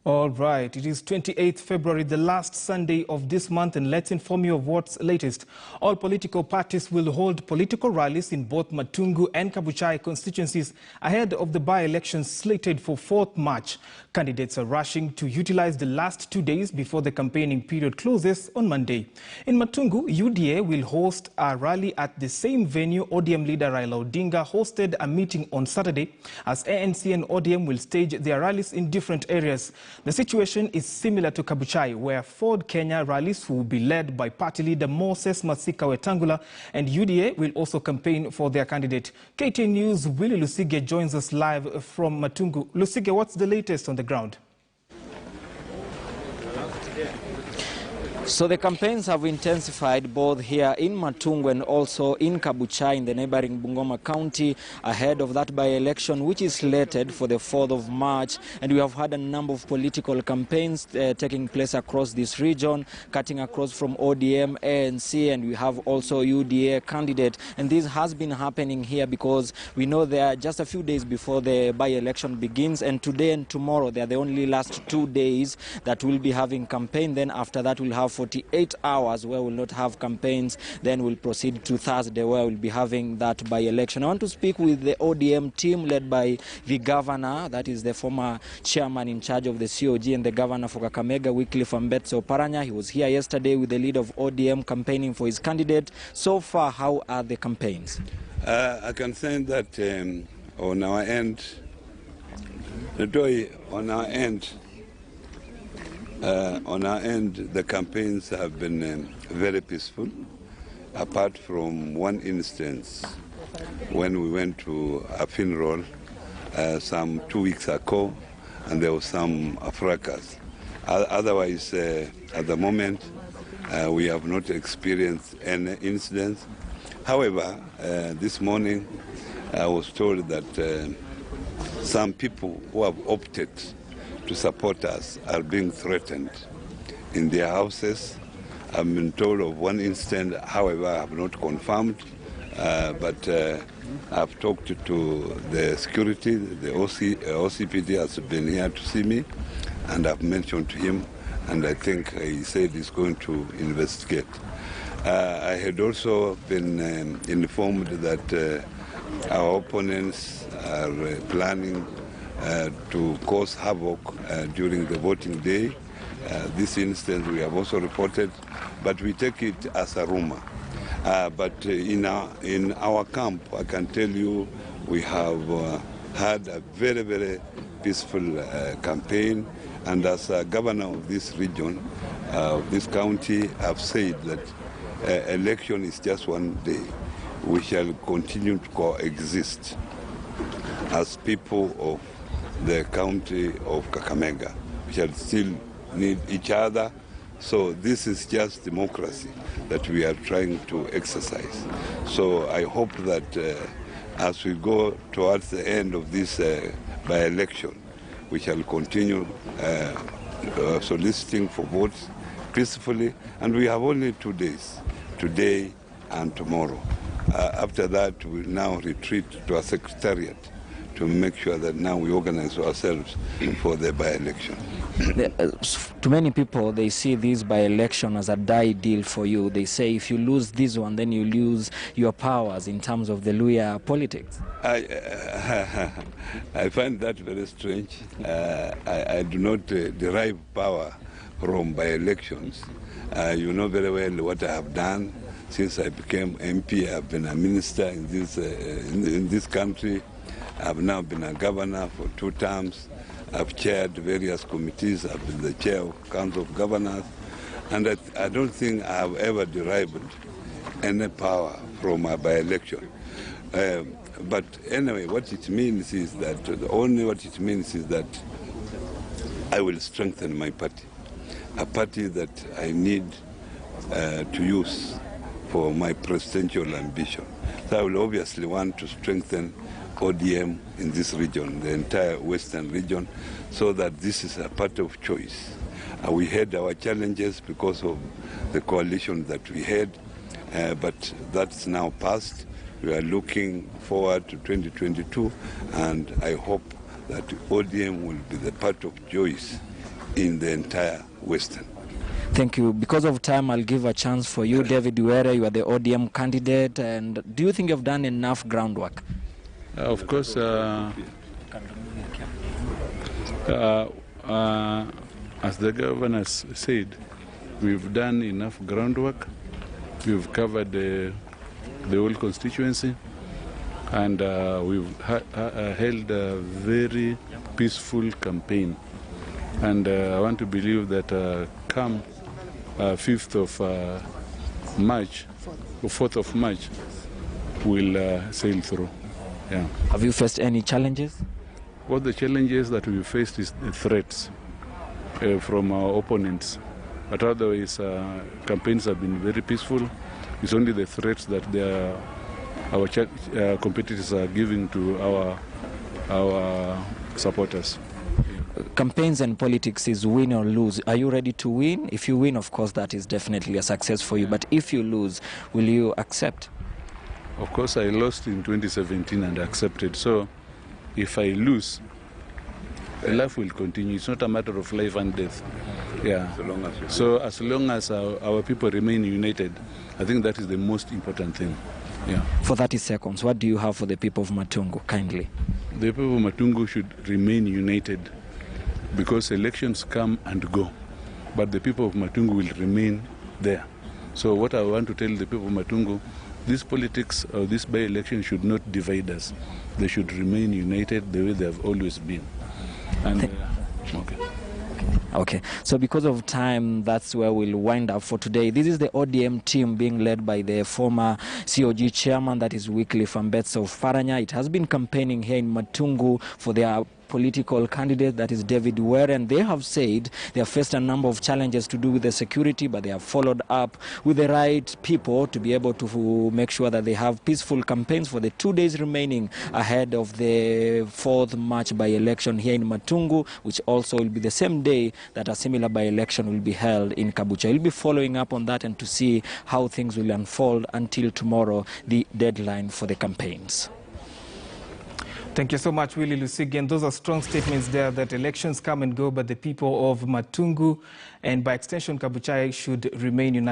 All right, it is 28th February, the last Sunday of this month, and let's inform you of what's latest. All political parties will hold political rallies in both Matungu and Kabuchai constituencies ahead of the by-elections slated for 4th March. Candidates are rushing to utilize the last 2 days before the campaigning period closes on Monday. In Matungu, UDA will host a rally at the same venue ODM leader Raila Odinga hosted a meeting on Saturday, as ANC and ODM will stage their rallies in different areas. The situation is similar to Kabuchai, where Ford Kenya rallies will be led by party leader Moses Masika Wetangula, and UDA will also campaign for their candidate. KTN News' Willie Lusige joins us live from Matungu. Lusige, what's the latest on the ground? So the campaigns have intensified both here in Matungu and also in Kabuchai in the neighboring Bungoma County ahead of that by-election, which is slated for the 4th of March. And we have had a number of political campaigns taking place across this region, cutting across from ODM, ANC, and we have also UDA candidate. And this has been happening here because we know they are just a few days before the by-election begins, and today and tomorrow they are the only last 2 days that we'll be having campaign. Then after that we'll have 48 hours where we'll not have campaigns. Then we'll proceed to Thursday where we'll be having that by-election. I want to speak with the ODM team led by the governor, that is the former chairman in charge of the COG and the governor for Kakamega, Wycliffe Oparanya. He was here yesterday with the lead of ODM campaigning for his candidate. So far, how are the campaigns? I can say that on our end, the campaigns have been very peaceful, apart from one instance when we went to a funeral some 2 weeks ago, and there was some fracas. Otherwise, at the moment, we have not experienced any incidents. However, this morning I was told that some people who have opted to support us are being threatened in their houses. I've been told of one incident, however, I have not confirmed, but I've talked to the security. The OCPD has been here to see me, and I've mentioned to him, and I think he said he's going to investigate. I had also been informed that our opponents are planning to cause havoc during the voting day. This instance we have also reported, but we take it as a rumor. But in our camp, I can tell you, we have had a very, very peaceful campaign. And as a governor of this region, this county, I've said that election is just one day. We shall continue to coexist as people of the county of Kakamega. We shall still need each other. So this is just democracy that we are trying to exercise. So I hope that as we go towards the end of this by-election, we shall continue soliciting for votes peacefully. And we have only 2 days, today and tomorrow. After that, we'll now retreat to our secretariat to make sure that now we organize ourselves for the by-election. To many people, they see this by-election as a die deal for you. They say if you lose this one, then you lose your powers in terms of the Luya politics. I find that very strange. I do not derive power from by-elections. You know very well what I have done. Since I became MP, I've been a minister in this country. I've now been a governor for 2 terms. I've chaired various committees. I've been the chair of Council of Governors. And I don't think I have ever derived any power from a by-election. But anyway, what it means is that, I will strengthen my party, a party that I need to use for my presidential ambition. So I will obviously want to strengthen ODM in this region, the entire western region, so that this is a party of choice. We had our challenges because of the coalition that we had, but that's now passed. We are looking forward to 2022, and I hope that ODM will be the part of choice in the entire Western. Thank you. Because of time, I'll give a chance for you, David Were. You are the ODM candidate, and do you think you've done enough groundwork? Of course, as the governor said, we've done enough groundwork. We've covered the whole constituency, and we've held a very peaceful campaign. And I want to believe that come 5th of March, or 4th of March, we'll sail through. Yeah. Have you faced any challenges? What the challenges that we faced is the threats from our opponents. But otherwise, campaigns have been very peaceful. It's only the threats that our competitors are giving to our supporters. Campaigns and politics is win or lose. Are you ready to win? If you win, of course, that is definitely a success for you. But if you lose, will you accept? Of course, I lost in 2017 and accepted. So if I lose, life will continue. It's not a matter of life and death. Yeah. So as long as our people remain united, I think that is the most important thing. Yeah. For 30 seconds, what do you have for the people of Matungu, kindly? The people of Matungu should remain united, because elections come and go, but the people of Matungu will remain there. So what I want to tell the people of Matungu, this politics or this by-election should not divide us. They should remain united the way they have always been. And okay. Okay, so because of time, that's where we'll wind up for today. This is the ODM team being led by the former COG chairman, that is Wycliffe Ambetsa of Oparanya. It has been campaigning here in Matungu for their political candidate, that is David Were, and they have said they have faced a number of challenges to do with the security, but they have followed up with the right people to be able to make sure that they have peaceful campaigns for the 2 days remaining ahead of the 4th March by-election here in Matungu, which also will be the same day that a similar by-election will be held in Kabuchai. We'll be following up on that and to see how things will unfold until tomorrow, the deadline for the campaigns. Thank you so much, Willie Lusigi. And those are strong statements there that elections come and go, but the people of Matungu and by extension Kabuchai should remain united.